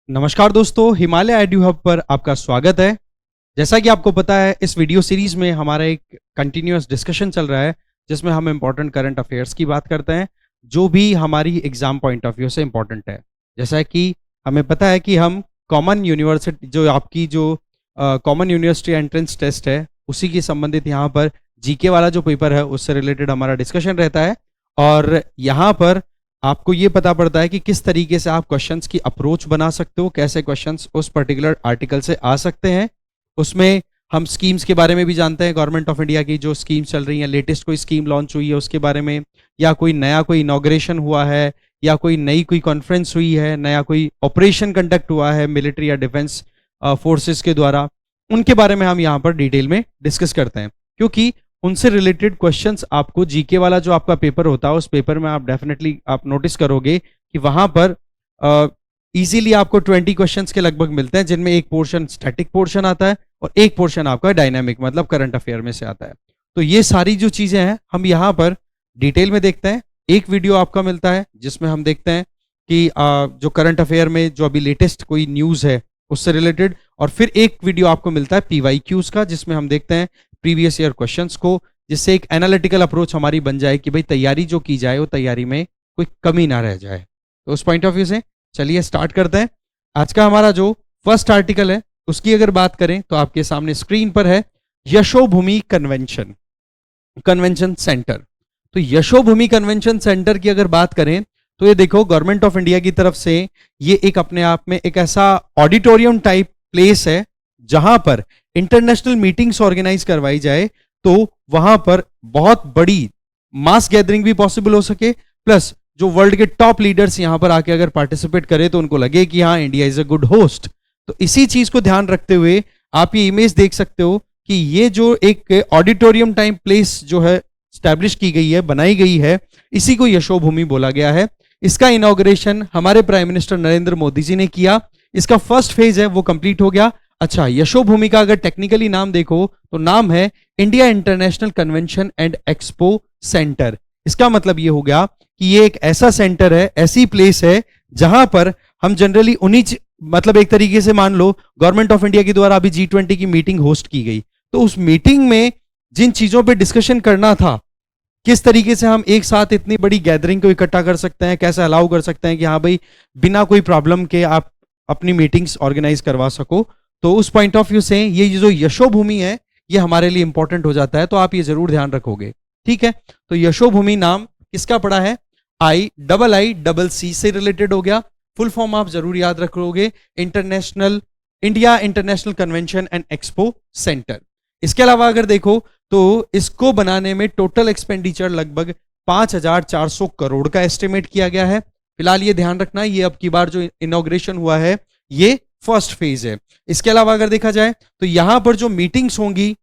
नमस्कार दोस्तों, Himalaya ID hub पर आपका स्वागत है। जैसा कि आपको पता है, इस वीडियो सीरीज में हमारा एक कंटिन्यूअस डिस्कशन चल रहा है जिसमें हम इंपॉर्टेंट करंट अफेयर्स की बात करते हैं जो भी हमारी एग्जाम पॉइंट ऑफ व्यू से इंपॉर्टेंट है। जैसा कि हमें पता है कि हम कॉमन यूनिवर्सिटी जो कॉमन यूनिवर्सिटी एंट्रेंस टेस्ट है उसी की संबंधित यहाँ पर जीके वाला जो पेपर है उससे रिलेटेड हमारा डिस्कशन रहता है। और यहाँ पर आपको ये पता पड़ता है कि किस तरीके से आप क्वेश्चंस की अप्रोच बना सकते हो, कैसे क्वेश्चंस उस पर्टिकुलर आर्टिकल से आ सकते हैं। उसमें हम स्कीम्स के बारे में भी जानते हैं, गवर्नमेंट ऑफ इंडिया की जो स्कीम्स चल रही हैं, लेटेस्ट कोई स्कीम लॉन्च हुई है उसके बारे में, या कोई नया कोई इनॉग्रेशन हुआ है, या कोई नई कोई कॉन्फ्रेंस हुई है, नया कोई ऑपरेशन कंडक्ट हुआ है मिलिट्री या डिफेंस फोर्सेस के द्वारा, उनके बारे में हम यहाँ पर डिटेल में डिस्कस करते हैं। क्योंकि उनसे रिलेटेड क्वेश्चंस आपको जीके वाला जो आपका पेपर होता है उस पेपर में आप डेफिनेटली आप नोटिस करोगे कि वहां पर इजीली आपको 20 क्वेश्चंस के लगभग मिलते हैं, जिनमें एक पोर्शन स्टैटिक पोर्शन आता है और एक पोर्शन आपका डायनामिक मतलब करंट अफेयर में से आता है। तो ये सारी जो चीजें हैं हम यहाँ पर डिटेल में देखते हैं। एक वीडियो आपका मिलता है जिसमें हम देखते हैं कि जो करंट अफेयर में जो अभी लेटेस्ट कोई न्यूज है उससे रिलेटेड, और फिर एक वीडियो आपको मिलता है PYQs का जिसमें हम देखते हैं प्रीवियस ईयर क्वेश्चंस को, जिससे एक एनालिटिकल अप्रोच हमारी बन जाए कि भाई तैयारी जो की जाए वो तैयारी में कोई कमी ना रह जाए। तो उस पॉइंट ऑफ व्यू से चलिए स्टार्ट करते हैं। आज का हमारा जो फर्स्ट आर्टिकल है उसकी अगर बात करें तो आपके सामने स्क्रीन पर है यशोभूमि कन्वेंशन सेंटर। तो यशोभूमि कन्वेंशन सेंटर की अगर बात करें तो ये देखो, गवर्नमेंट ऑफ इंडिया की तरफ से ये एक अपने आप में एक ऐसा ऑडिटोरियम टाइप प्लेस है जहां पर इंटरनेशनल मीटिंग्स ऑर्गेनाइज करवाई जाए, तो वहां पर बहुत बड़ी मास गैदरिंग भी पॉसिबल हो सके, प्लस जो वर्ल्ड के टॉप लीडर्स यहां पर आके अगर पार्टिसिपेट करें तो उनको लगे कि हाँ India is a good host. तो इसी चीज को ध्यान रखते हुए आप ये इमेज देख सकते हो कि ये जो एक ऑडिटोरियम टाइप प्लेस जो है स्टैब्लिश की गई है, बनाई गई है, इसी को यशोभूमि बोला गया है। इसका इनॉग्रेशन हमारे प्राइम मिनिस्टर नरेंद्र मोदी जी ने किया। इसका फर्स्ट फेज है वो कंप्लीट हो गया। अच्छा, यशोभूमि का अगर टेक्निकली नाम देखो तो नाम है India international convention and expo centre. इसका मतलब ये हो गया कि ये एक ऐसा सेंटर है, ऐसी प्लेस है जहां पर हम जनरली मतलब एक तरीके से मान लो गवर्नमेंट ऑफ इंडिया के द्वारा अभी G20 की मीटिंग होस्ट की गई, तो उस मीटिंग में जिन चीजों पे डिस्कशन करना था, किस तरीके से हम एक साथ इतनी बड़ी गैदरिंग को इकट्ठा कर सकते हैं, कैसे अलाउ कर सकते हैं कि हाँ भाई बिना कोई प्रॉब्लम के आप अपनी मीटिंग्स ऑर्गेनाइज करवा सको, तो उस पॉइंट ऑफ व्यू से ये जो यशोभूमि है ये हमारे लिए इंपॉर्टेंट हो जाता है। तो आप ये जरूर ध्यान रखोगे, ठीक है। तो यशोभूमि नाम किसका पड़ा है? IIICC से रिलेटेड हो गया। फुल फॉर्म आप जरूर याद रखोगे, India international convention and expo centre. इसके अलावा अगर देखो तो इसको बनाने में टोटल एक्सपेंडिचर लगभग 5,400 करोड़ का एस्टिमेट किया गया है। फिलहाल ये ध्यान रखना, ये अब की बार जो इनॉग्रेशन हुआ है ये फर्स्ट फेज है। इसके अलावा अगर देखा जाए तो यहां पर जो मीटिंग्स होंगी,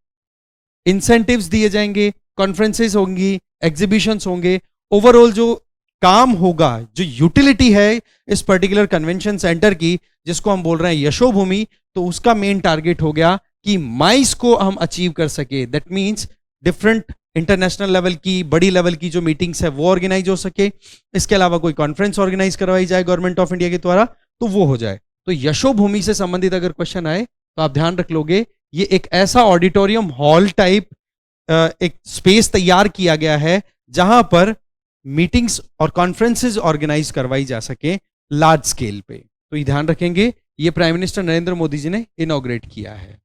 इंसेंटिव्स दिए जाएंगे, कॉन्फ्रेंसेस होंगी, एग्जीबिशंस होंगे, ओवरऑल जो काम होगा, जो यूटिलिटी है इस पर्टिकुलर कन्वेंशन सेंटर की, जिसको हम बोल रहे हैं यशोभूमि, तो उसका मेन टारगेट हो गया कि माइस को हम अचीव कर सके। That means different international level की, बड़ी लेवल की जो मीटिंग्स है वो ऑर्गेनाइज हो सके। इसके अलावा कोई कॉन्फ्रेंस ऑर्गेनाइज करवाई जाए गवर्नमेंट ऑफ इंडिया के द्वारा तो वो हो जाए। तो यशोभूमि से संबंधित अगर क्वेश्चन आए तो आप ध्यान रख लोगे, ये एक ऐसा ऑडिटोरियम हॉल टाइप एक स्पेस तैयार किया गया है जहां पर मीटिंग्स और कॉन्फ्रेंसेस ऑर्गेनाइज करवाई जा सके लार्ज स्केल पे। तो ये ध्यान रखेंगे, ये प्राइम मिनिस्टर नरेंद्र मोदी जी ने इनॉग्रेट किया है।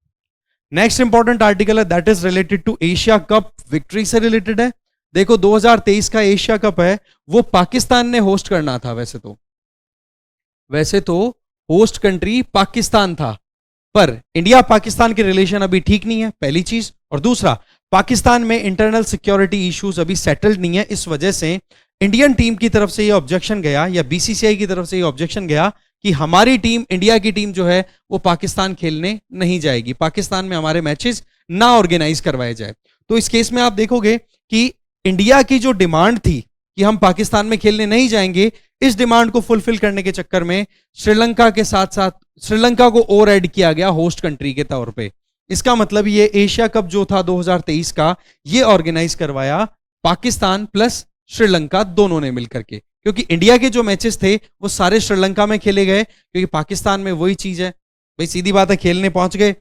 नेक्स्ट इंपॉर्टेंट आर्टिकल है that is related to Asia cup victory से रिलेटेड है। देखो 2023 का एशिया कप है वो पाकिस्तान ने होस्ट करना था। वैसे तो होस्ट कंट्री पाकिस्तान था, पर इंडिया पाकिस्तान के रिलेशन अभी ठीक नहीं है, पहली चीज। और दूसरा, पाकिस्तान में इंटरनल सिक्योरिटी इश्यूज अभी सेटल्ड नहीं है। इस वजह से इंडियन टीम की तरफ से ये ऑब्जेक्शन गया, या BCCI की तरफ से ये ऑब्जेक्शन गया कि हमारी टीम, इंडिया की टीम जो है वो पाकिस्तान खेलने नहीं जाएगी, पाकिस्तान में हमारे मैचेस ना ऑर्गेनाइज करवाए जाए। तो इस केस में आप देखोगे कि इंडिया की जो डिमांड थी कि हम पाकिस्तान में खेलने नहीं जाएंगे, इस डिमांड को फुलफिल करने के चक्कर में श्रीलंका के साथ साथ श्रीलंका को और ऐड किया गया होस्ट कंट्री के तौर पे। इसका मतलब ये एशिया कप जो था 2023 का, ये ऑर्गेनाइज करवाया पाकिस्तान प्लस श्रीलंका दोनों ने मिलकर के। क्योंकि इंडिया के जो मैचेस थे वो सारे श्रीलंका में खेले गए, क्योंकि पाकिस्तान में वही चीज है भाई, सीधी बात है, खेलने पहुंच गए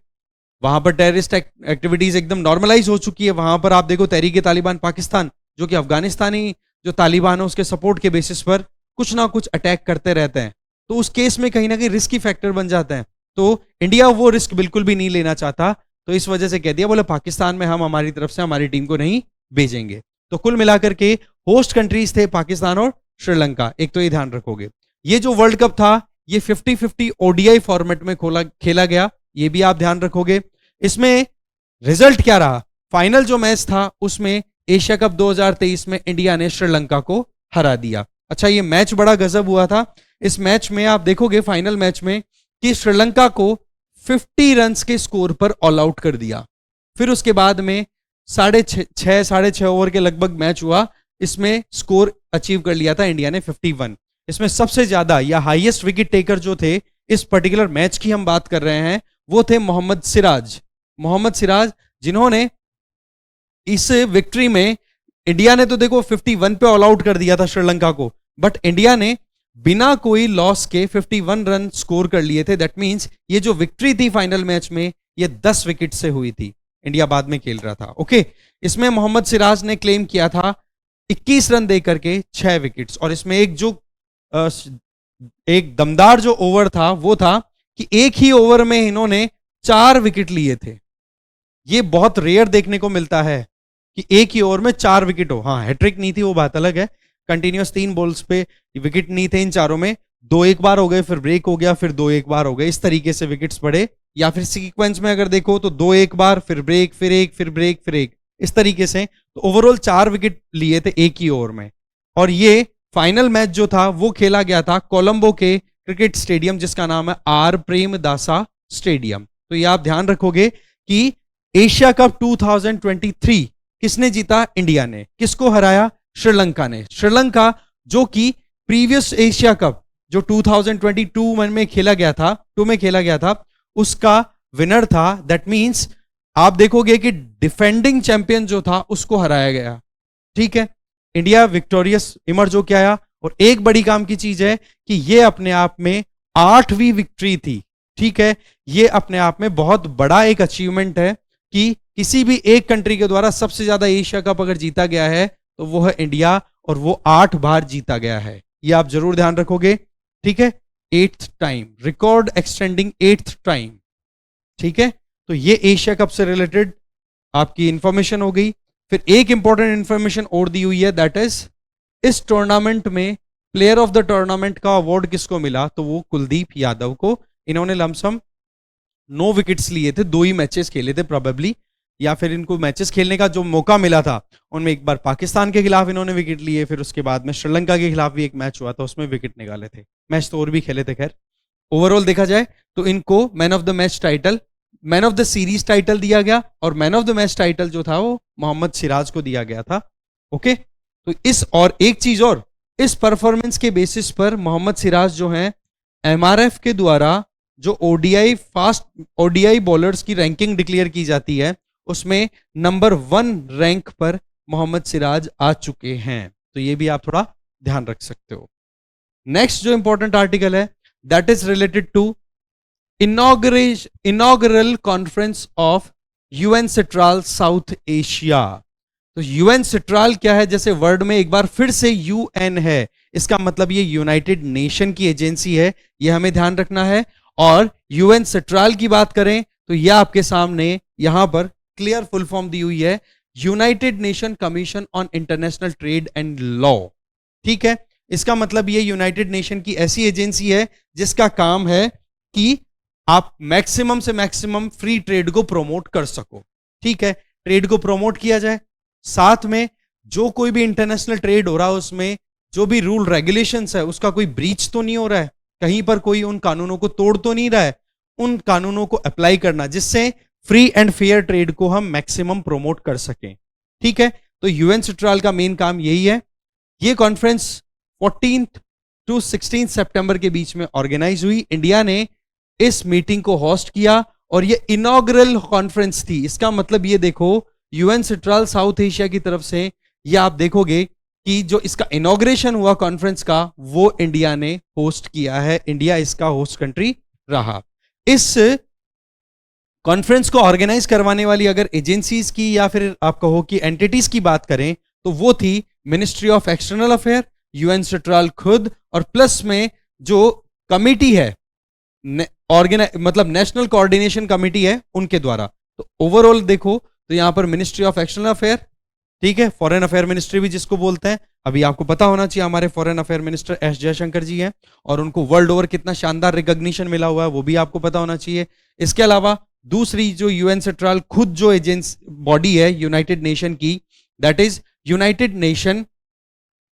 वहां पर टेररिस्ट एक्टिविटीज एकदम नॉर्मलाइज हो चुकी है। वहां पर आप देखो तहरीक तालिबान पाकिस्तान, जो कि अफगानिस्तानी जो तालिबान है उसके सपोर्ट के बेसिस पर कुछ ना कुछ अटैक करते रहते हैं, तो उस केस में कहीं ना कहीं रिस्की फैक्टर बन जाते हैं। तो इंडिया वो रिस्क बिल्कुल भी नहीं लेना चाहता, तो इस वजह से कह दिया बोले पाकिस्तान में हम हमारी तरफ से हमारी टीम को नहीं भेजेंगे। तो कुल मिलाकर के होस्ट कंट्रीज थे पाकिस्तान और श्रीलंका, एक तो ये ध्यान रखोगे। ये जो वर्ल्ड कप था ये 50-50 ओडीआई फॉर्मेट में खेला गया, ये भी आप ध्यान रखोगे। इसमें रिजल्ट क्या रहा, फाइनल जो मैच था उसमें एशिया कप 2023 में इंडिया ने श्रीलंका को हरा दिया। अच्छा, ये मैच बड़ा गजब हुआ था। इस मैच में आप देखोगे फाइनल मैच में कि श्रीलंका को 50 रन्स के स्कोर पर ऑल आउट कर दिया। फिर उसके बाद में साढ़े छह ओवर के लगभग मैच हुआ, इसमें स्कोर अचीव कर लिया था इंडिया ने 51। इसमें सबसे ज्यादा या हाईएस्ट विकेट टेकर जो थे इस पर्टिकुलर मैच की हम बात कर रहे हैं वो थे मोहम्मद सिराज, जिन्होंने इस विक्ट्री में, इंडिया ने तो देखो 51 पे ऑल आउट कर दिया था श्रीलंका को, बट इंडिया ने बिना कोई लॉस के 51 रन स्कोर कर लिए थे। दैट मींस ये जो विक्ट्री थी फाइनल मैच में ये 10 विकेट से हुई थी, इंडिया बाद में खेल रहा था। ओके, इसमें मोहम्मद सिराज ने क्लेम किया था 21 रन देकर के 6 विकेट्स, और इसमें एक दमदार जो ओवर था वो था कि एक ही ओवर में इन्होंने 4 विकेट लिए थे। ये बहुत रेयर देखने को मिलता है कि एक ही ओवर में 4 विकेट हो। हाँ, हैट्रिक नहीं थी वो बात अलग है, कंटिन्यूअस 3 बॉल्स पे विकेट नहीं थे इन चारों में, 2 एक बार हो गए, फिर ब्रेक हो गया, फिर 2 एक बार हो गए, इस तरीके से विकेट्स पड़े। या फिर सीक्वेंस में अगर देखो तो 2 एक बार, फिर ब्रेक, फिर एक, फिर ब्रेक, फिर एक, इस तरीके से। तो ओवरऑल 4 विकेट लिए थे एक ही ओवर में। और ये फाइनल मैच जो था वो खेला गया था कोलंबो के क्रिकेट स्टेडियम, जिसका नाम है आर प्रेमदासा स्टेडियम। तो ये आप ध्यान रखोगे कि एशिया कप 2023 किसने जीता, इंडिया ने। किसको हराया, श्रीलंका ने। श्रीलंका जो कि प्रीवियस एशिया कप जो 2022 में खेला गया था उसका विनर था। दैट मींस आप देखोगे कि डिफेंडिंग चैंपियन जो था उसको हराया गया। ठीक है, इंडिया विक्टोरियस इमर्ज होके आया। और एक बड़ी काम की चीज है कि ये अपने आप में 8वीं विक्ट्री थी। ठीक है, ये अपने आप में बहुत बड़ा एक अचीवमेंट है कि किसी भी एक कंट्री के द्वारा सबसे ज्यादा एशिया कप अगर जीता गया है तो वो है इंडिया, और वो 8 बार जीता गया है। ये आप जरूर ध्यान रखोगे। ठीक है, 8th time, record extending 8th time. ठीक है, तो ये एशिया कप से रिलेटेड आपकी इंफॉर्मेशन हो गई। फिर एक इंपॉर्टेंट इंफॉर्मेशन और दी हुई है, दैट इज इस टूर्नामेंट में प्लेयर ऑफ द टूर्नामेंट का अवार्ड किसको मिला, तो वो कुलदीप यादव को। इन्होंने लमसम 9 विकेट्स लिए थे, 2 ही मैचेस खेले थे प्रोबेबली, या फिर इनको मैचेस खेलने का जो मौका मिला था उनमें एक बार पाकिस्तान के खिलाफ इन्होंने विकेट लिए, फिर उसके बाद में श्रीलंका के खिलाफ भी एक मैच हुआ था उसमें विकेट निकाले थे। मैच तो और भी खेले थे। खैर, ओवरऑल देखा जाए तो इनको man of the match title, man of the series title दिया गया, और man of the match title जो था वो मोहम्मद सिराज को दिया गया था। ओके, तो इस और एक चीज और, इस परफॉर्मेंस के बेसिस पर मोहम्मद सिराज जो हैं एमआरएफ के द्वारा जो ओडीआई बॉलर्स की रैंकिंग डिक्लेयर की जाती है उसमें नंबर 1 रैंक पर मोहम्मद सिराज आ चुके हैं। तो ये भी आप थोड़ा ध्यान रख सकते हो। नेक्स्ट जो इंपॉर्टेंट आर्टिकल है that is related to inaugural conference of UN central south Asia. तो यूएन सेंट्रल क्या है, जैसे वर्ड में एक बार फिर से यूएन है, इसका मतलब ये यूनाइटेड नेशन की एजेंसी है, ये हमें ध्यान रखना है। और यूएन सेंट्रल की बात करें तो यह आपके सामने यहां पर क्लियर फुल फॉर्म दी हुई है, United nation commission on international trade and law. ठीक है, इसका मतलब ये यूनाइटेड नेशन की ऐसी एजेंसी है जिसका काम है कि आप मैक्सिमम से मैक्सिमम फ्री ट्रेड को प्रमोट कर सको। ठीक है, ट्रेड को प्रमोट किया जाए, साथ में जो कोई भी इंटरनेशनल ट्रेड हो रहा है उसमें जो भी रूल रेगुलेशंस है उसका कोई ब्रीच तो नहीं हो रहा है, कहीं पर कोई उन कानूनों को तोड़ तो नहीं रहा है, उन कानूनों को अप्लाई करना जिससे फ्री एंड फेयर ट्रेड को हम मैक्सिमम प्रमोट कर सकें। ठीक है, तो यूएन सेंट्रल का मेन काम यही है। ये कॉन्फ्रेंस 14 to 16 सितंबर के बीच में ऑर्गेनाइज हुई। इंडिया ने इस मीटिंग को होस्ट किया और ये इनॉग्रल कॉन्फ्रेंस थी। इसका मतलब ये देखो, यूएन सेंट्रल साउथ एशिया की तरफ से ये आप देखोगे कि जो इसका इनॉग्रेशन हुआ कॉन्फ्रेंस का वो इंडिया ने होस्ट किया है, इंडिया इसका होस्ट कंट्री रहा। इस कॉन्फ्रेंस को ऑर्गेनाइज करवाने वाली अगर एजेंसीज की या फिर आप कहो कि एंटिटीज की बात करें तो वो थी ministry of external affair, UN central खुद, और प्लस में जो कमिटी है मतलब नेशनल कोऑर्डिनेशन कमिटी है उनके द्वारा। तो ओवरऑल देखो तो यहां पर मिनिस्ट्री ऑफ एक्सटर्नल अफेयर, ठीक है, फॉरेन अफेयर मिनिस्ट्री भी जिसको बोलते हैं, अभी आपको पता होना चाहिए हमारे foreign affair minister S Jaishankar ji हैं और उनको वर्ल्ड ओवर कितना शानदार रिकॉग्निशन मिला हुआ है वो भी आपको पता होना चाहिए। इसके अलावा दूसरी जो यूएन सेंट्रल खुद जो एजेंसी बॉडी है यूनाइटेड नेशन की, that is United nation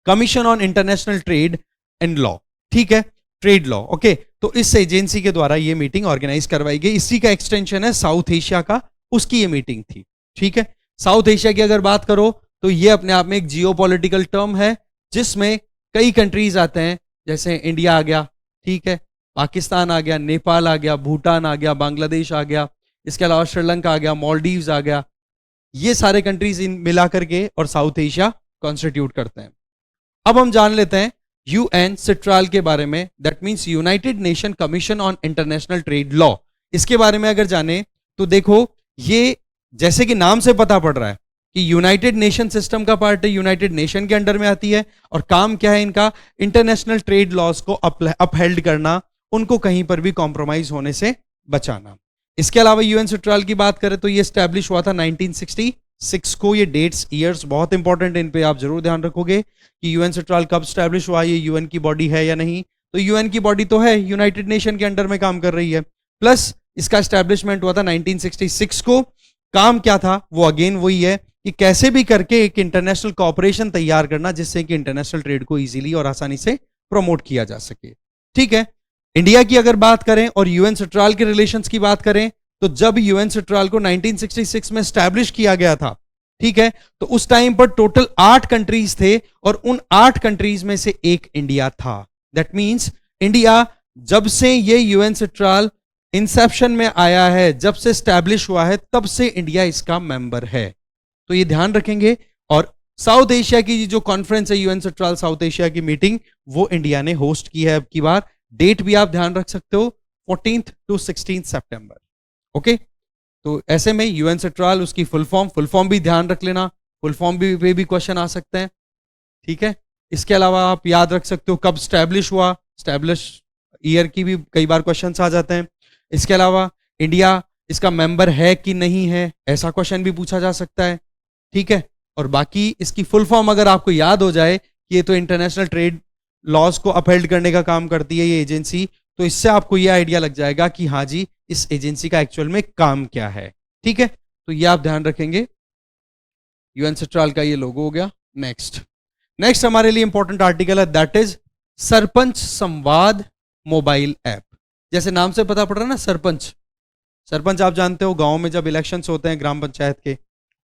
commission on international trade and law, ठीक है, ट्रेड लॉ, ओके। तो इस एजेंसी के द्वारा ये मीटिंग ऑर्गेनाइज करवाई गई, इसी का एक्सटेंशन है साउथ एशिया का, उसकी ये मीटिंग थी, ठीक है। साउथ एशिया की अगर बात करो तो ये अपने आप में एक जियोपॉलिटिकल टर्म है जिसमें कई कंट्रीज आते हैं, जैसे इंडिया आ गया, ठीक है, पाकिस्तान आ गया, नेपाल आ गया, भूटान आ गया, बांग्लादेश आ गया, इसके अलावा श्रीलंका आ गया, मालदीव्स आ गया, ये सारे कंट्रीज मिला करके और साउथ एशिया कॉन्स्टिट्यूट करते हैं। अब हम जान लेते हैं यूएन सिट्राल के बारे में, that means United nation commission on international trade law. इसके बारे में अगर जाने तो देखो ये जैसे कि नाम से पता पड़ रहा है कि यूनाइटेड नेशन सिस्टम का पार्ट है, यूनाइटेड नेशन के अंडर में आती है, और काम क्या है इनका, इंटरनेशनल ट्रेड लॉज को अपहेल्ड करना, उनको कहीं पर भी कॉम्प्रोमाइज होने से बचाना। इसके अलावा यूएन सिट्राल की बात करें तो ये स्टैब्लिश हुआ था 1966 को, ये डेट्स ईयर्स बहुत इंपॉर्टेंट, इन पे आप जरूर ध्यान रखोगे कि यूएन सिट्राल कब स्टैब्लिश हुआ, ये यूएन की बॉडी है या नहीं। तो यूएन की बॉडी तो है, यूनाइटेड नेशन के अंडर में काम कर रही है, प्लस इसका स्टैब्लिशमेंट हुआ था 1966 को। काम क्या था वो अगेन वही है कि कैसे भी करके एक इंटरनेशनल कॉर्पोरेशन तैयार करना जिससे कि इंटरनेशनल ट्रेड को इजीली और आसानी से प्रमोट किया जा सके, ठीक है। इंडिया की अगर बात करें और यूएन सिट्राल के रिलेशंस की बात करें तो जब यूएन सिट्राल को 1966 में स्टैब्लिश किया गया था, ठीक है, तो उस टाइम पर टोटल 8 कंट्रीज थे और उन 8 कंट्रीज में से एक इंडिया था। दैट मींस इंडिया जब से ये यूएन सिट्राल इंसेप्शन में आया है, जब से स्टैब्लिश हुआ है, तब से इंडिया इसका मेंबर है, तो ये ध्यान रखेंगे। और साउथ एशिया की जो कॉन्फ्रेंस है यूएन सिट्राल साउथ एशिया की मीटिंग, वो इंडिया ने होस्ट की है अब की बार। डेट भी आप ध्यान रख सकते हो 14th to 16th September, okay. तो ऐसे में यूएन सिट्राल, उसकी फुल फॉर्म भी ध्यान रख लेना, फुल फॉर्म पे भी क्वेश्चन आ सकते हैं, ठीक है। इसके अलावा आप याद रख सकते हो कब स्टैब्लिश हुआ, स्टैब्लिश ईयर की भी कई बार क्वेश्चन आ जाते हैं। इसके अलावा इंडिया इसका मेंबर है कि नहीं है, ऐसा क्वेश्चन भी पूछा जा सकता है, ठीक है। और बाकी इसकी फुल फॉर्म अगर आपको याद हो जाए कि ये तो इंटरनेशनल ट्रेड लॉज को अपहेल्ड करने का काम करती है ये एजेंसी, तो इससे आपको ये आइडिया लग जाएगा कि हाँ जी इस एजेंसी का एक्चुअल में काम क्या है, ठीक है। तो ये आप ध्यान रखेंगे। यूएन सिट्राल का ये लोगो हो गया। नेक्स्ट हमारे लिए इंपॉर्टेंट आर्टिकल है, दैट इज सरपंच संवाद मोबाइल ऐप। जैसे नाम से पता पड़ रहा है ना, सरपंच आप जानते हो गांव में जब इलेक्शंस होते हैं ग्राम पंचायत के,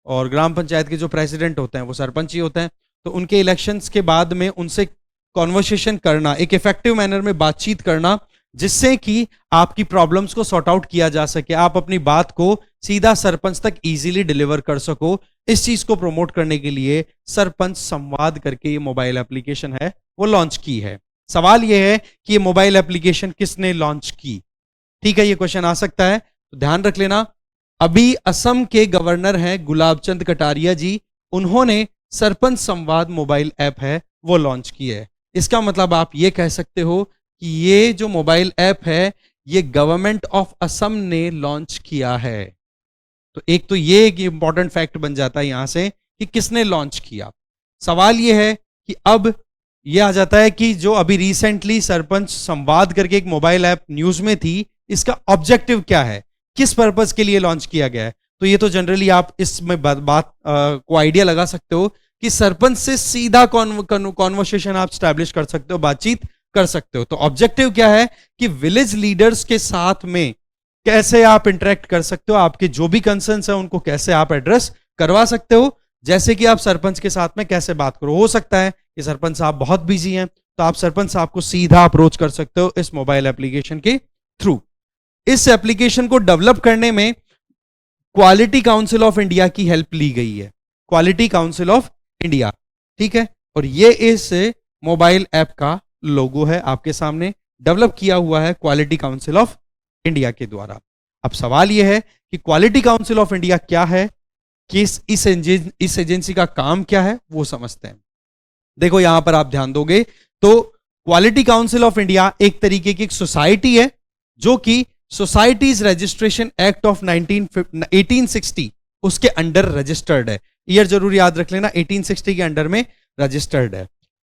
और ग्राम पंचायत के जो प्रेसिडेंट होते हैं वो सरपंच ही होते हैं, तो उनके इलेक्शंस के बाद में उनसे कॉन्वर्सेशन करना, एक इफेक्टिव मैनर में बातचीत करना, जिससे कि आपकी प्रॉब्लम्स को सॉर्ट आउट किया जा सके, आप अपनी बात को सीधा सरपंच तक इजीली डिलीवर कर सको। इस चीज को प्रमोट करने के लिए सरपंच संवाद करके ये मोबाइल एप्लीकेशन है वो लॉन्च की है। सवाल ये है कि ये मोबाइल एप्लीकेशन किसने लॉन्च की, ठीक है, ये क्वेश्चन आ सकता है, तो ध्यान रख लेना। अभी असम के गवर्नर हैं गुलाब चंद कटारिया जी, उन्होंने सरपंच संवाद मोबाइल ऐप है वो लॉन्च की है। इसका मतलब आप ये कह सकते हो कि ये जो मोबाइल ऐप है ये गवर्नमेंट ऑफ असम ने लॉन्च किया है। तो एक तो ये एक इंपॉर्टेंट फैक्ट बन जाता है यहां से कि किसने लॉन्च किया। सवाल ये है कि अब ये आ जाता है कि जो अभी रिसेंटली सरपंच संवाद करके एक मोबाइल ऐप न्यूज में थी, इसका ऑब्जेक्टिव क्या है, किस पर्पस के लिए लॉन्च किया गया है। तो ये तो जनरली आप इसमें बात को आइडिया लगा सकते हो कि सरपंच से सीधा कॉन्वर्सेशन आप स्टैब्लिश कर सकते हो, बातचीत कर सकते हो। तो ऑब्जेक्टिव क्या है कि विलेज लीडर्स के साथ में कैसे आप इंटरेक्ट कर सकते हो, आपके जो भी कंसर्न्स है उनको कैसे आप एड्रेस करवा सकते हो। जैसे कि आप सरपंच के साथ में कैसे बात करो, हो सकता है कि सरपंच साहब बहुत बिजी हैं, तो आप सरपंच साहब को सीधा अप्रोच कर सकते हो इस मोबाइल एप्लीकेशन के थ्रू। इस एप्लीकेशन को डेवलप करने में क्वालिटी काउंसिल ऑफ इंडिया की हेल्प ली गई है, क्वालिटी काउंसिल ऑफ इंडिया, ठीक है। और ये इस मोबाइल ऐप का लोगो है आपके सामने, डेवलप किया हुआ है क्वालिटी काउंसिल ऑफ इंडिया के द्वारा। अब सवाल यह है कि क्वालिटी काउंसिल ऑफ इंडिया क्या है, कि इस एजेंसी का काम क्या है, वो समझते हैं। देखो यहां पर आप ध्यान दोगे तो क्वालिटी काउंसिल ऑफ इंडिया एक तरीके की एक सोसाइटी है जो कि सोसाइटीज रजिस्ट्रेशन एक्ट ऑफ 1860 उसके अंडर रजिस्टर्ड है। ईयर जरूर याद रख लेना, 1860 के अंडर में रजिस्टर्ड है।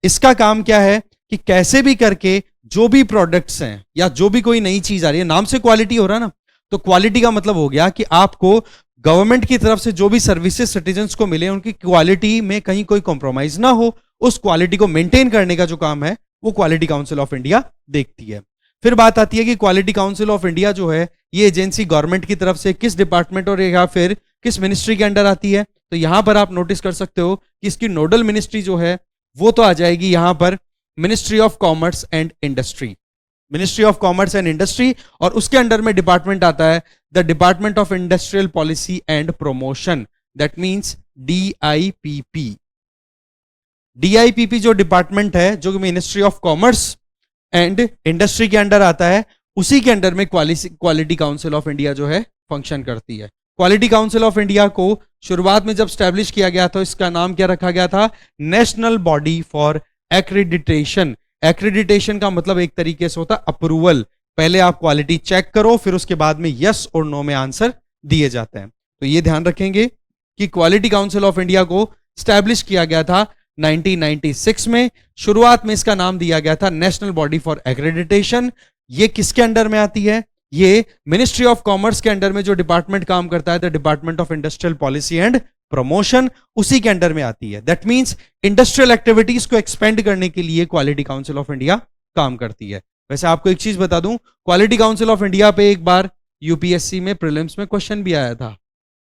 इसका काम क्या है कि कैसे भी करके जो भी प्रोडक्ट्स हैं या जो भी कोई नई चीज आ रही है, नाम से क्वालिटी हो रहा ना, तो क्वालिटी का मतलब हो गया कि आपको गवर्नमेंट की तरफ से जो भी सर्विसेज सिटीजन्स को मिले उनकी क्वालिटी में कहीं कोई कॉम्प्रोमाइज ना हो, उस क्वालिटी को मेंटेन करने का जो काम है वो क्वालिटी काउंसिल ऑफ इंडिया देखती है। फिर बात आती है कि क्वालिटी काउंसिल ऑफ इंडिया जो है ये एजेंसी गवर्नमेंट की तरफ से किस डिपार्टमेंट और या फिर किस मिनिस्ट्री के अंडर आती है। तो यहां पर आप नोटिस कर सकते हो कि इसकी नोडल मिनिस्ट्री जो है वो तो आ जाएगी यहां पर ministry of commerce and industry, ministry of commerce and industry, और उसके अंडर में डिपार्टमेंट आता है the department of industrial policy and promotion, that means DIPP। DIPP जो डिपार्टमेंट है जो ministry of commerce and industry के अंडर आता है, उसी के अंडर में क्वालिटी काउंसिल ऑफ इंडिया जो है फंक्शन करती है। क्वालिटी काउंसिल ऑफ इंडिया को शुरुआत में जब स्टैब्लिश किया गया तो इसका नाम क्या रखा गया था, national body for accreditation. Accreditation का मतलब एक तरीके से होता है अप्रूवल, पहले आप क्वालिटी चेक करो फिर उसके बाद में यस और नो में आंसर दिए जाते हैं। तो ये ध्यान रखेंगे कि क्वालिटी काउंसिल ऑफ इंडिया को स्टैब्लिश किया गया था 1996 में। शुरुआत में इसका नाम दिया गया था नेशनल बॉडी फॉर एक्रेडिटेशन। ये किसके अंडर में आती है, ये मिनिस्ट्री ऑफ कॉमर्स के अंडर में जो डिपार्टमेंट काम करता है the department of industrial policy and promotion, उसी के अंडर में आती है। दैट मींस इंडस्ट्रियल एक्टिविटीज को एक्सपेंड करने के लिए क्वालिटी काउंसिल ऑफ इंडिया काम करती है। वैसे आपको एक चीज बता दूं, क्वालिटी काउंसिल ऑफ इंडिया पे एक बार यूपीएससी में प्रीलिम्स में क्वेश्चन भी आया था,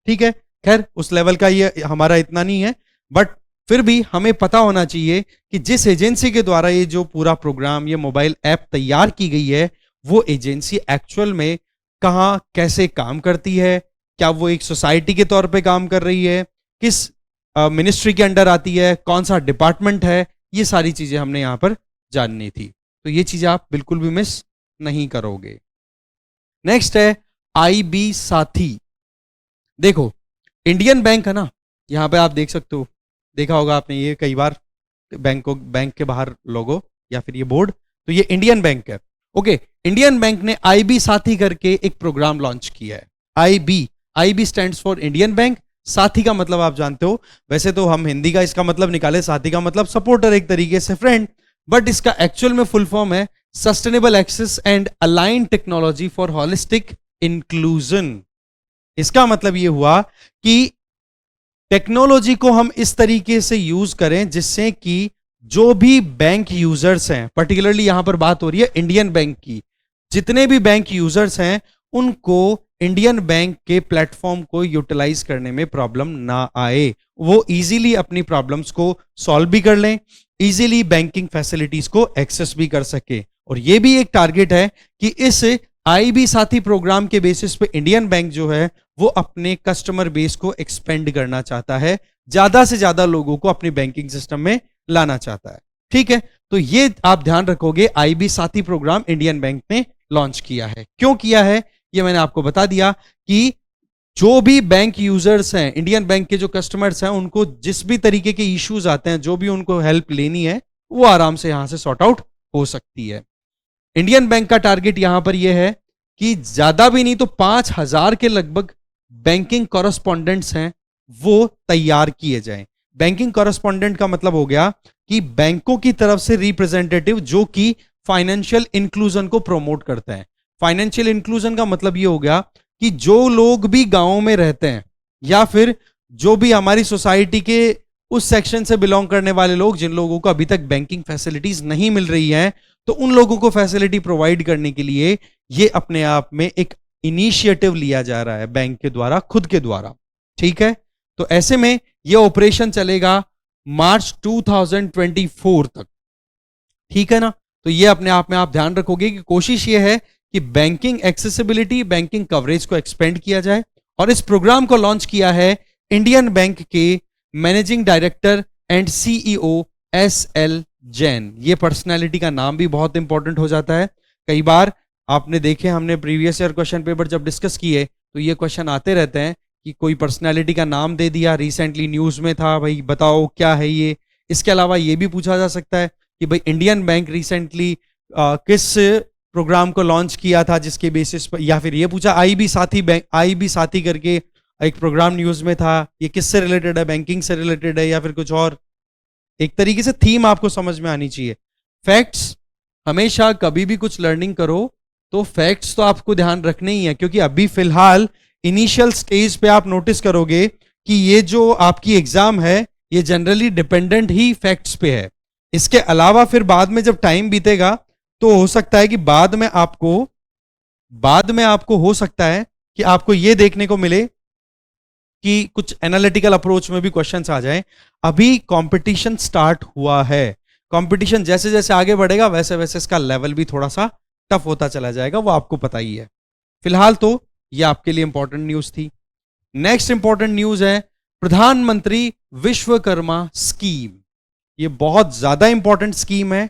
ठीक है। खैर उस लेवल का ये हमारा इतना नहीं है, बट फिर भी हमें पता होना चाहिए कि जिस एजेंसी के द्वारा ये जो पूरा प्रोग्राम, ये मोबाइल ऐप तैयार की गई है, वो एजेंसी एक्चुअल में कहां कैसे काम करती है, क्या वो एक सोसाइटी के तौर पे काम कर रही है, किस मिनिस्ट्री के अंडर आती है, कौन सा डिपार्टमेंट है, ये सारी चीजें हमने यहां पर जाननी थी। तो ये चीजें आप बिल्कुल भी मिस नहीं करोगे। नेक्स्ट है IB साथी। देखो इंडियन बैंक है ना, यहां पे आप देख सकते हो, देखा होगा आपने ये कई बार बैंक के बाहर लोगो या फिर ये बोर्ड, तो ये इंडियन बैंक है। ओके, इंडियन बैंक ने IB साथी करके एक प्रोग्राम लॉन्च किया है। IB stands for Indian bank. साथी का मतलब आप जानते हो, वैसे तो हम हिंदी का इसका मतलब निकाले, साथी का मतलब सपोर्टर, एक तरीके से फ्रेंड, बट इसका एक्चुअल में फुल फॉर्म है sustainable access and align technology for holistic inclusion. इसका मतलब ये हुआ कि टेक्नोलॉजी को हम इस तरीके से यूज करें जिससे कि जो भी बैंक यूजर्स हैं, पर्टिकुलरली यहां पर बात हो रही है इंडियन बैंक की, जितने भी बैंक यूजर्स हैं उनको इंडियन बैंक के प्लेटफॉर्म को यूटिलाइज करने में प्रॉब्लम ना आए, वो इजीली अपनी प्रॉब्लम्स को सॉल्व भी कर लें, इजीली बैंकिंग फैसिलिटीज को एक्सेस भी कर सके। और ये भी एक टारगेट है कि इस IB साथी प्रोग्राम के बेसिस पे इंडियन बैंक जो है वो अपने कस्टमर बेस को एक्सपेंड करना चाहता है, ज्यादा से ज्यादा लोगों को अपनी बैंकिंग सिस्टम में लाना चाहता है, ठीक है। तो ये आप ध्यान रखोगे, IB साथी प्रोग्राम इंडियन बैंक ने लॉन्च किया है। क्यों किया है ये मैंने आपको बता दिया कि जो भी बैंक यूजर्स हैं, इंडियन बैंक के जो कस्टमर्स हैं, उनको जिस भी तरीके के इश्यूज आते हैं, जो भी उनको हेल्प लेनी है, वो आराम से यहां से सॉर्ट आउट हो सकती है। इंडियन बैंक का टारगेट यहां पर यह है कि ज्यादा भी नहीं तो 5000 के लगभग बैंकिंग कॉरेस्पॉन्डेंट्स हैं वो तैयार किए जाएं। बैंकिंग कॉरेस्पॉन्डेंट का मतलब हो गया कि बैंकों की तरफ से रिप्रेजेंटेटिव जो कि फाइनेंशियल इंक्लूजन को प्रमोट करते हैं। फाइनेंशियल इंक्लूजन का मतलब ये हो गया कि जो लोग भी गांवों में रहते हैं या फिर जो भी हमारी सोसाइटी के उस सेक्शन से बिलोंग करने वाले लोग, जिन लोगों को अभी तक बैंकिंग फैसिलिटीज नहीं मिल रही हैं, तो उन लोगों को फैसिलिटी प्रोवाइड करने के लिए ये अपने आप में एक इनिशिएटिव लिया जा रहा है बैंक के द्वारा, खुद के द्वारा, ठीक है। तो ऐसे में ये ऑपरेशन चलेगा मार्च 2024 तक, ठीक है ना। तो ये अपने आप में आप ध्यान रखोगे कि कोशिश ये है कि बैंकिंग एक्सेसिबिलिटी, बैंकिंग कवरेज को एक्सपेंड किया जाए। और इस प्रोग्राम को लॉन्च किया है इंडियन बैंक के managing director and CEO SL Jain, ये पर्सनैलिटी का नाम भी बहुत इंपॉर्टेंट हो जाता है। कई बार आपने देखे, हमने प्रीवियस ईयर क्वेश्चन पेपर जब डिस्कस किए तो ये क्वेश्चन आते रहते हैं कि कोई पर्सनैलिटी का नाम दे दिया, रिसेंटली न्यूज में था, भाई बताओ क्या है ये। इसके अलावा ये भी पूछा जा सकता है कि भाई इंडियन बैंक रिसेंटली किस प्रोग्राम को लॉन्च किया था जिसके बेसिस पर, या फिर ये पूछा IB साथी बैंक, IB साथी करके एक प्रोग्राम न्यूज में था, ये किससे रिलेटेड है, बैंकिंग से रिलेटेड है या फिर कुछ और। एक तरीके से थीम आपको समझ में आनी चाहिए। फैक्ट्स, हमेशा कभी भी कुछ लर्निंग करो तो फैक्ट्स तो आपको ध्यान रखने ही है, क्योंकि अभी फिलहाल इनिशियल स्टेज पे आप नोटिस करोगे कि ये जो आपकी एग्जाम है ये जनरली डिपेंडेंट ही फैक्ट्स पे है। इसके अलावा फिर बाद में जब टाइम बीतेगा तो हो सकता है कि बाद में आपको हो सकता है कि आपको ये देखने को मिले कि कुछ एनालिटिकल अप्रोच में भी क्वेश्चंस आ जाएं। अभी कंपटीशन स्टार्ट हुआ है, कंपटीशन जैसे जैसे आगे बढ़ेगा वैसे वैसे इसका लेवल भी थोड़ा सा टफ होता चला जाएगा, वो आपको पता ही है। फिलहाल तो ये आपके लिए इंपॉर्टेंट न्यूज थी। नेक्स्ट इंपॉर्टेंट न्यूज है प्रधानमंत्री विश्वकर्मा स्कीम। ये बहुत ज्यादा इंपॉर्टेंट स्कीम है।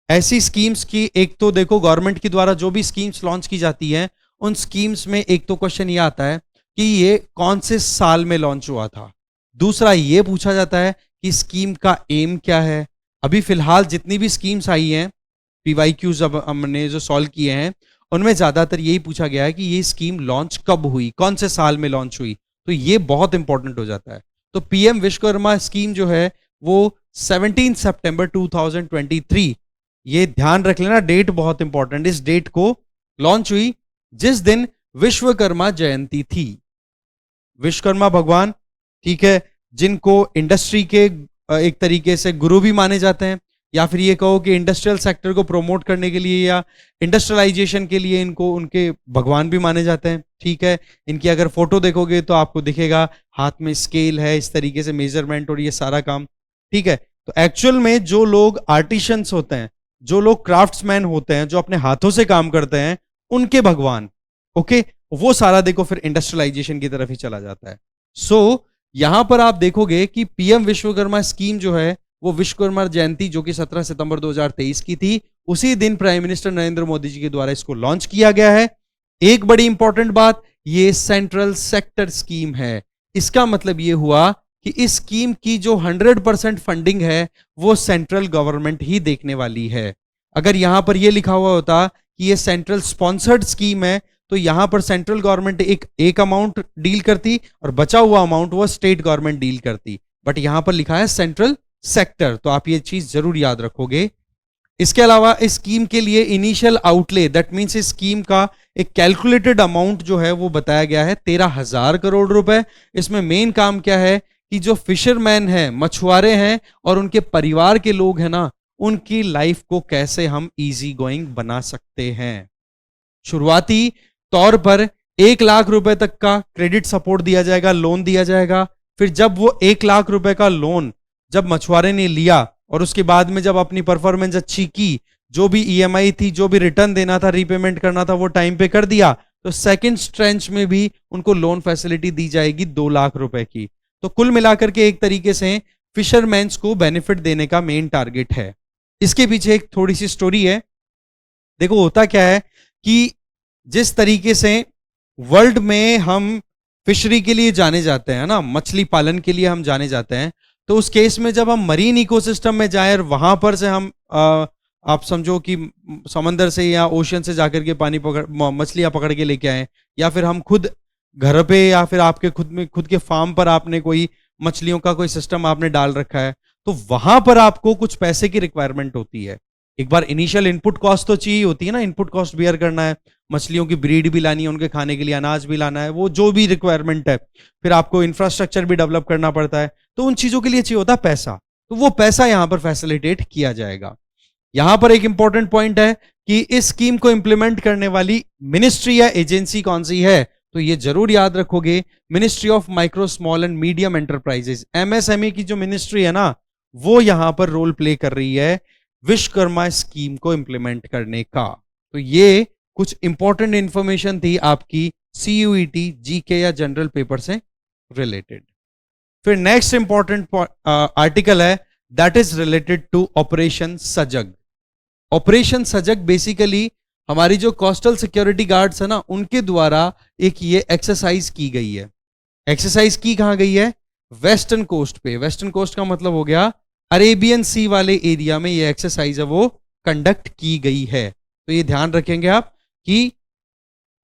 ऐसी स्कीम्स की एक तो देखो, गवर्नमेंट के द्वारा जो भी स्कीम्स लॉन्च की जाती हैं उन स्कीम्स में एक तो क्वेश्चन ये आता है कि ये कौन से साल में लॉन्च हुआ था। दूसरा ये पूछा जाता है कि स्कीम का एम क्या है। अभी फिलहाल जितनी भी स्कीम्स आई हैं, PYQs अब हमने जो सॉल्व किए हैं, उनमें ज्यादातर यही पूछा गया है कि ये स्कीम लॉन्च कब हुई, कौन से साल में लॉन्च हुई। तो ये बहुत इंपॉर्टेंट हो जाता है। तो PM विश्वकर्मा स्कीम जो है वो 17 सितंबर 2023, ये ध्यान रख लेना, डेट बहुत इंपॉर्टेंट। इस डेट को लॉन्च हुई जिस दिन विश्वकर्मा जयंती थी। विश्वकर्मा भगवान, ठीक है, जिनको इंडस्ट्री के एक तरीके से गुरु भी माने जाते हैं, या फिर ये कहो कि इंडस्ट्रियल सेक्टर को प्रमोट करने के लिए या इंडस्ट्रियलाइजेशन के लिए इनको उनके भगवान भी माने जाते हैं। ठीक है, इनकी अगर फोटो देखोगे तो आपको दिखेगा हाथ में स्केल है, इस तरीके से मेजरमेंट और ये सारा काम। ठीक है, तो एक्चुअल में जो लोग आर्टिशंस होते हैं, जो लोग क्राफ्ट्समैन होते हैं, जो अपने हाथों से काम करते हैं, उनके भगवान, ओके, वो सारा देखो फिर इंडस्ट्रियलाइजेशन की तरफ ही चला जाता है। सो यहां पर आप देखोगे कि PM विश्वकर्मा स्कीम जो है वो विश्वकर्मा जयंती जो कि 17 सितंबर 2023 की थी, उसी दिन प्राइम मिनिस्टर नरेंद्र मोदी जी के द्वारा इसको लॉन्च किया गया है। एक बड़ी इंपॉर्टेंट बात, ये सेंट्रल सेक्टर स्कीम है। इसका मतलब ये हुआ कि इस स्कीम की जो 100% फंडिंग है वो सेंट्रल गवर्नमेंट ही देखने वाली है। अगर यहां पर ये लिखा हुआ होता कि ये सेंट्रल स्पॉन्सर्ड स्कीम है तो यहां पर सेंट्रल गवर्नमेंट एक अमाउंट डील करती और बचा हुआ अमाउंट वो स्टेट गवर्नमेंट डील करती, बट यहां पर लिखा है सेंट्रल सेक्टर, तो आप ये चीज जरूर याद रखोगे। इसके अलावा इस स्कीम के लिए इनिशियल आउटले, दैट मींस इस स्कीम का एक कैलकुलेटेड अमाउंट जो है वो बताया गया है 13,000 करोड़ रुपए। इसमें मेन काम क्या है कि जो फिशरमैन हैं, मछुआरे हैं और उनके परिवार के लोग हैं ना, उनकी लाइफ को कैसे हम इजी गोइंग बना सकते हैं। शुरुआती तौर पर 1 लाख रुपए तक का क्रेडिट सपोर्ट दिया जाएगा, लोन दिया जाएगा। फिर जब वो 1 लाख रुपए का लोन जब मछुआरे ने लिया और उसके बाद में जब अपनी परफॉर्मेंस अच्छी की, जो भी EMI थी, जो भी रिटर्न देना था, रीपेमेंट करना था, वो टाइम पे कर दिया, तो सेकंड ट्रेंच में भी उनको लोन फैसिलिटी दी जाएगी 2 लाख रुपए की। तो कुल मिलाकर के एक तरीके से फिशरमैन्स को बेनिफिट देने का मेन टारगेट है। इसके पीछे एक थोड़ी सी स्टोरी है। देखो होता क्या है कि जिस तरीके से वर्ल्ड में हम फिशरी के लिए जाने जाते हैं ना, मछली पालन के लिए हम जाने जाते हैं, तो उस केस में जब हम मरीन इकोसिस्टम में जाएं और वहां पर से हम आप समझो कि समंदर से या ओशन से जाकर के पानी पकड़ मछलियां पकड़ के लेके आए, या फिर हम खुद घर पे या फिर आपके खुद के फार्म पर आपने कोई मछलियों का कोई सिस्टम आपने डाल रखा है, तो वहां पर आपको कुछ पैसे की रिक्वायरमेंट होती है। एक बार इनिशियल इनपुट कॉस्ट तो चाहिए होती है ना, इनपुट कॉस्ट बियर करना है, मछलियों की ब्रीड भी लानी है, उनके खाने के लिए अनाज भी लाना है, वो जो भी रिक्वायरमेंट है, फिर आपको इंफ्रास्ट्रक्चर भी डेवलप करना पड़ता है, तो उन चीजों के लिए चाहिए होता है पैसा। तो वो पैसा यहां पर फैसिलिटेट किया जाएगा। यहां पर एक इंपॉर्टेंट पॉइंट है कि इस स्कीम को इंप्लीमेंट करने वाली मिनिस्ट्री या एजेंसी कौन सी है, तो ये जरूर याद रखोगे, ministry of micro small and medium enterprises, MSME की जो मिनिस्ट्री है ना, वो यहां पर रोल प्ले कर रही है विश्वकर्मा स्कीम को इंप्लीमेंट करने का। तो ये कुछ इंपॉर्टेंट इंफॉर्मेशन थी आपकी CUET GK या जनरल पेपर से रिलेटेड। फिर नेक्स्ट इंपॉर्टेंट आर्टिकल है that is related to operation Sajag. Operation Sajag basically हमारी जो कोस्टल सिक्योरिटी गार्ड्स है ना, उनके द्वारा एक ये एक्सरसाइज की गई है। एक्सरसाइज की कहां गई है? वेस्टर्न कोस्ट पे। वेस्टर्न कोस्ट का मतलब हो गया अरेबियन सी वाले एरिया में ये एक्सरसाइज है वो कंडक्ट की गई है। तो ये ध्यान रखेंगे आप कि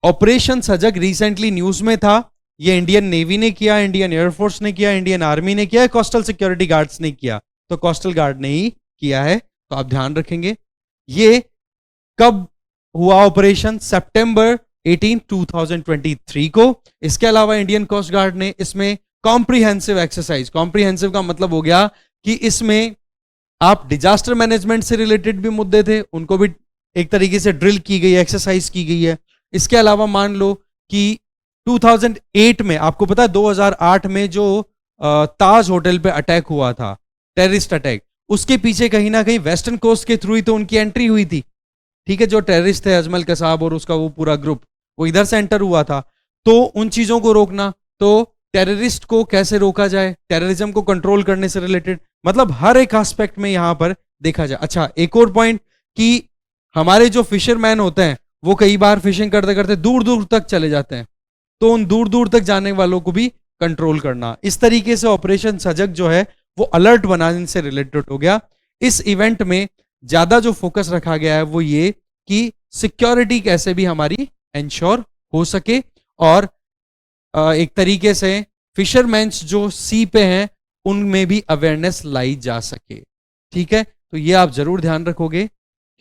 ऑपरेशन सजग रिसेंटली न्यूज में था। ये इंडियन नेवी ने किया, इंडियन एयरफोर्स ने किया, इंडियन आर्मी ने किया, कोस्टल सिक्योरिटी गार्ड्स ने किया। तो कोस्टल गार्ड ने ही किया है, तो आप ध्यान रखेंगे। ये कब हुआ ऑपरेशन? सितंबर 18, 2023 को। इसके अलावा इंडियन कोस्ट गार्ड ने इसमें कॉम्प्रिहेंसिव एक्सरसाइज, कॉम्प्रिहेंसिव का मतलब हो गया कि इसमें आप डिजास्टर मैनेजमेंट से रिलेटेड भी मुद्दे थे, उनको भी एक तरीके से ड्रिल की गई है, एक्सरसाइज की गई है। इसके अलावा मान लो कि 2008 में, आपको पता है 2008 में जो ताज होटल पे अटैक हुआ था, टेररिस्ट अटैक, उसके पीछे कहीं ना कहीं वेस्टर्न कोस्ट के थ्रू ही तो उनकी एंट्री हुई थी। ठीक है, जो टेररिस्ट थे अजमल कसाब और उसका वो पूरा ग्रुप, वो इधर से एंटर हुआ था। तो उन चीजों को रोकना, तो टेररिस्ट को कैसे रोका जाए, टेररिज्म को कंट्रोल करने से रिलेटेड, मतलब हर एक एस्पेक्ट में यहां पर देखा जाए। अच्छा, एक और पॉइंट कि हमारे जो फिशरमैन होते हैं वो कई बार फिशिंग करते करते दूर दूर तक चले जाते हैं, तो उन दूर दूर तक जाने वालों को भी कंट्रोल करना। इस तरीके से ऑपरेशन सजग जो है वो अलर्ट बनाने से रिलेटेड हो गया। इस इवेंट में ज्यादा जो फोकस रखा गया है वो ये कि सिक्योरिटी कैसे भी हमारी इंश्योर हो सके और एक तरीके से फिशरमैन्स जो सी पे हैं उनमें भी अवेयरनेस लाई जा सके। ठीक है, तो ये आप जरूर ध्यान रखोगे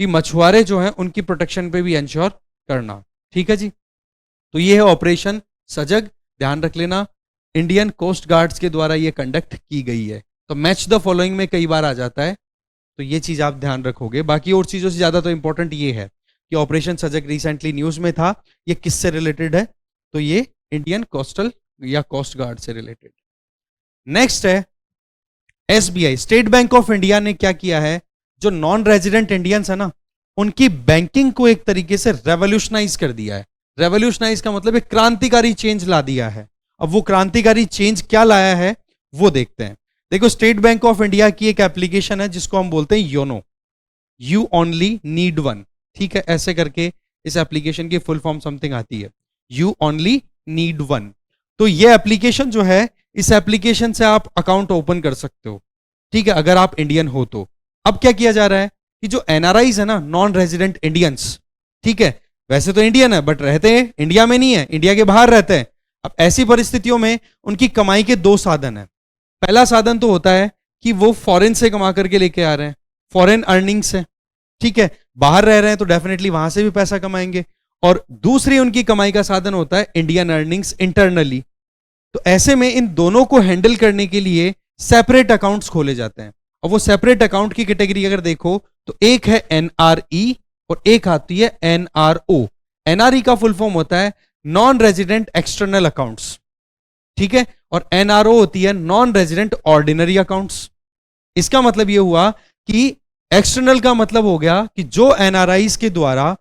कि मछुआरे जो हैं उनकी प्रोटेक्शन पे भी इंश्योर करना। ठीक है जी, तो ये है ऑपरेशन सजग, ध्यान रख लेना। इंडियन कोस्ट गार्ड्स के द्वारा ये कंडक्ट की गई है। तो मैच द फॉलोइंग में कई बार आ जाता है, तो ये चीज आप ध्यान रखोगे। बाकी और चीजों से ज्यादा तो इंपॉर्टेंट ये है कि ऑपरेशन सजग रिसेंटली न्यूज में था, ये किससे रिलेटेड है? तो ये इंडियन कोस्टल या कोस्ट गार्ड से रिलेटेड। नेक्स्ट है SBI, state bank of India ने क्या किया है, जो नॉन रेजिडेंट इंडियंस है ना, उनकी बैंकिंग को एक तरीके से रेवोल्यूशनाइज कर दिया है। रेवोल्यूशनाइज का मतलब एक क्रांतिकारी चेंज ला दिया है। अब वो क्रांतिकारी चेंज क्या लाया है वो देखते हैं। देखो, स्टेट बैंक ऑफ इंडिया की एक एप्लीकेशन है जिसको हम बोलते हैं YONO, you only need one. ठीक है, ऐसे करके इस एप्लीकेशन की फुल फॉर्म समथिंग आती है, यू ओनली नीड वन। तो ये एप्लीकेशन जो है, इस एप्लीकेशन से आप अकाउंट ओपन कर सकते हो। ठीक है, अगर आप इंडियन हो तो। अब क्या किया जा रहा है कि जो एनआरआईज है ना, नॉन रेजिडेंट इंडियंस, ठीक है, वैसे तो इंडियन है बट रहते हैं इंडिया में नहीं है, इंडिया के बाहर रहते हैं। अब ऐसी परिस्थितियों में उनकी कमाई के दो साधन है। पहला साधन तो होता है कि वो फॉरेन से कमा करके लेके आ रहे हैं, फॉरेन अर्निंग्स है। ठीक है, बाहर रह रहे हैं तो डेफिनेटली वहां से भी पैसा कमाएंगे। और दूसरी उनकी कमाई का साधन होता है इंडियन अर्निंग्स इंटरनली। तो ऐसे में इन दोनों को हैंडल करने के लिए सेपरेट अकाउंट्स खोले जाते हैं। और वो सेपरेट अकाउंट की कैटेगरी अगर देखो तो एक है एनआरई और एक आती है एनआरओ। एनआरई का फुल फॉर्म होता है नॉन रेजिडेंट एक्सटर्नल अकाउंट्स, ठीक है, और एनआरओ होती है नॉन रेजिडेंट ऑर्डिनरी अकाउंट्स। इसका मतलब यह हुआ कि एक्सटर्नल का मतलब हो गया कि जो एनआरआईज के द्वारा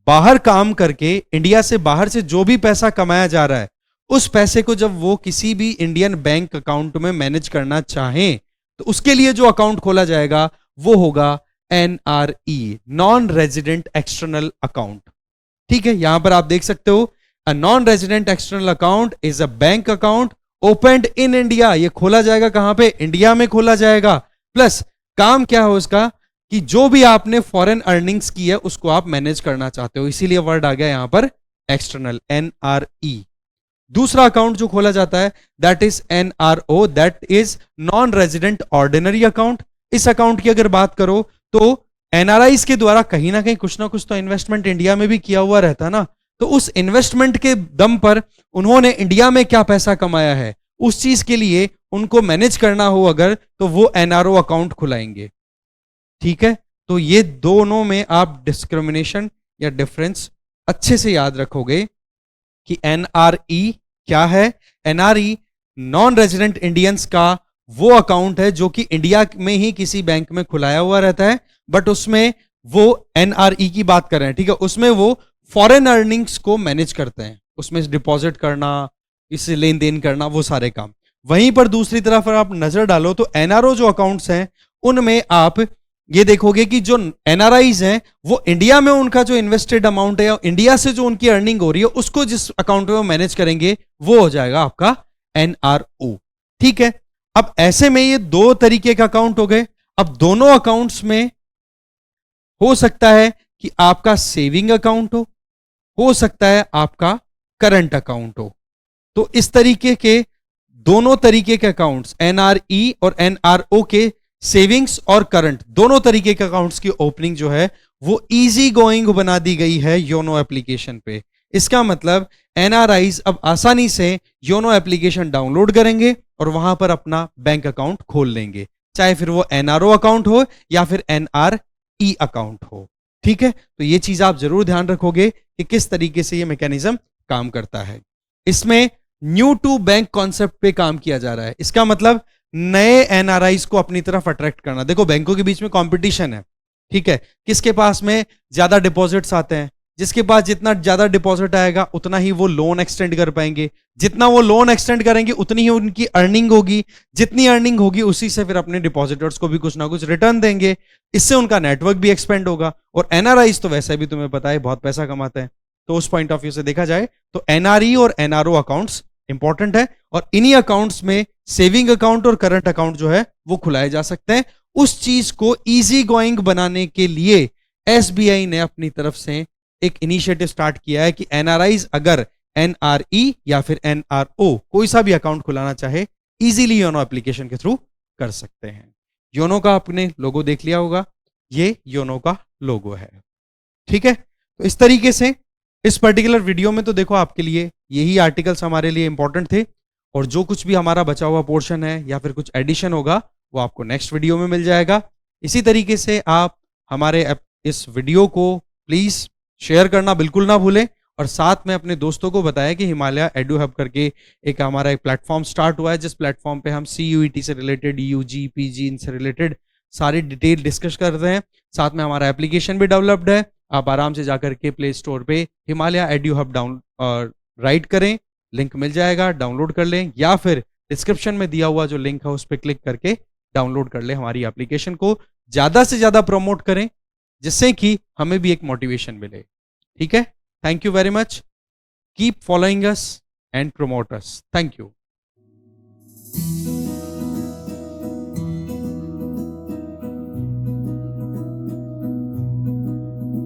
बाहर काम करके इंडिया से बाहर से जो भी पैसा कमाया जा रहा है, उस पैसे को जब वो किसी भी इंडियन बैंक अकाउंट में मैनेज करना चाहें तो उसके लिए जो अकाउंट खोला जाएगा वो होगा NRE, non resident external account. ठीक है, यहां पर आप देख सकते हो, a non resident external account is a bank account opened in India. ये खोला जाएगा कहां पे? इंडिया में खोला जाएगा। प्लस काम क्या हो उसका कि जो भी आपने फॉरेन अर्निंग्स की है उसको आप मैनेज करना चाहते हो, इसीलिए वर्ड आ गया यहां पर एक्सटर्नल, एनआरई। दूसरा अकाउंट जो खोला जाता है that is NRO, that is non resident ordinary account. इस अकाउंट की अगर बात करो तो एनआरआईज के द्वारा कहीं ना कुछ तो इन्वेस्टमेंट इंडिया में भी किया हुआ रहता है ना, तो उस इन्वेस्टमेंट के दम पर उन्होंने इंडिया में क्या पैसा कमाया है उस चीज के लिए उनको मैनेज करना हो अगर, तो वो एनआरओ अकाउंट खुलाएंगे। ठीक है, तो ये दोनों में आप डिस्क्रिमिनेशन या डिफरेंस अच्छे से याद रखोगे कि एनआरई क्या है। एनआरई नॉन रेजिडेंट इंडियंस का वो अकाउंट है जो कि इंडिया में ही किसी बैंक में खुलाया हुआ रहता है, बट उसमें वो एनआरई की बात कर रहे हैं, ठीक है, उसमें वो फॉरेन अर्निंग्स को मैनेज करते हैं, उसमें डिपॉजिट करना, इससे लेन देन करना, वो सारे काम। वहीं पर दूसरी तरफ अगर आप नजर डालो तो एनआरओ जो अकाउंट्स हैं उनमें आप ये देखोगे कि जो एनआरआईज हैं वो इंडिया में उनका जो इन्वेस्टेड अमाउंट है, इंडिया से जो उनकी अर्निंग हो रही है, उसको जिस अकाउंट में वो मैनेज करेंगे वो हो जाएगा आपका एनआरओ। ठीक है, अब ऐसे में ये दो तरीके का अकाउंट हो गए। अब दोनों अकाउंट्स में हो सकता है कि आपका सेविंग अकाउंट हो सकता है आपका करंट अकाउंट हो। तो इस तरीके के दोनों तरीके के अकाउंट्स, एनआरई और एनआरओ के सेविंग्स और करंट, दोनों तरीके के अकाउंट्स की ओपनिंग जो है वो इजी गोइंग बना दी गई है योनो एप्लीकेशन पे। इसका मतलब एनआरआईज अब आसानी से योनो एप्लीकेशन डाउनलोड करेंगे और वहां पर अपना बैंक अकाउंट खोल लेंगे, चाहे फिर वो एनआरओ अकाउंट हो या फिर एनआरई अकाउंट हो। ठीक है, तो ये चीज आप जरूर ध्यान रखोगे कि किस तरीके से ये मैकेनिज्म काम करता है। इसमें न्यू टू बैंक कॉन्सेप्ट पे काम किया जा रहा है। इसका मतलब नए एनआरआईज को अपनी तरफ अट्रैक्ट करना। देखो बैंकों के बीच में कंपटीशन है, ठीक है, किसके पास में ज्यादा डिपॉजिट्स आते हैं, जिसके पास जितना ज्यादा डिपॉजिट आएगा उतना ही वो लोन एक्सटेंड कर पाएंगे, जितना वो लोन एक्सटेंड करेंगे उतनी ही उनकी अर्निंग होगी, जितनी अर्निंग होगी उसी से फिर अपने डिपॉजिटर्स को भी कुछ ना कुछ रिटर्न देंगे, इससे उनका नेटवर्क भी एक्सपेंड होगा। और एनआरआईज तो वैसे भी तुम्हें पता है बहुत पैसा कमाते हैं, तो उस पॉइंट ऑफ व्यू से देखा जाए तो एनआरई और एनआरओ अकाउंट्स इंपॉर्टेंट है। और इन्हीं अकाउंट्स में सेविंग अकाउंट और करंट अकाउंट जो है वो खुलाए जा सकते हैं। उस चीज को इजी गोइंग बनाने के लिए एसबीआई ने अपनी तरफ से एक इनिशिएटिव स्टार्ट किया है कि एनआरआईज अगर एनआरई या फिर एनआरओ कोई सा भी अकाउंट खुलाना चाहे इजीली योनो एप्लीकेशन के थ्रू कर सकते हैं। योनो का आपने लोगो देख लिया होगा, ये योनो का लोगो है। ठीक है, तो इस तरीके से इस पर्टिकुलर वीडियो में तो देखो आपके लिए यही आर्टिकल्स हमारे लिए इंपॉर्टेंट थे, और जो कुछ भी हमारा बचा हुआ पोर्शन है या फिर कुछ एडिशन होगा वो आपको नेक्स्ट वीडियो में मिल जाएगा। इसी तरीके से आप हमारे इस वीडियो को प्लीज शेयर करना बिल्कुल ना भूलें, और साथ में अपने दोस्तों को बताएं कि हिमालय एडू हब करके एक हमारा एक प्लेटफॉर्म स्टार्ट हुआ है, जिस प्लेटफॉर्म पे हम CUET से रिलेटेड, यूजी, PG इनसे रिलेटेड सारी डिटेल डिस्कस करते हैं। साथ में हमारा एप्लीकेशन भी डेवलप्ड है, आप आराम से जाकर के प्ले स्टोर पे Himalaya edu hub down right करें, लिंक मिल जाएगा, डाउनलोड कर लें, या फिर डिस्क्रिप्शन में दिया हुआ जो लिंक है उस पर क्लिक करके डाउनलोड कर लें हमारी एप्लीकेशन को। ज्यादा से ज्यादा प्रमोट करें जिससे कि हमें भी एक मोटिवेशन मिले। ठीक है, thank you very much, keep following us and promote us, thank you.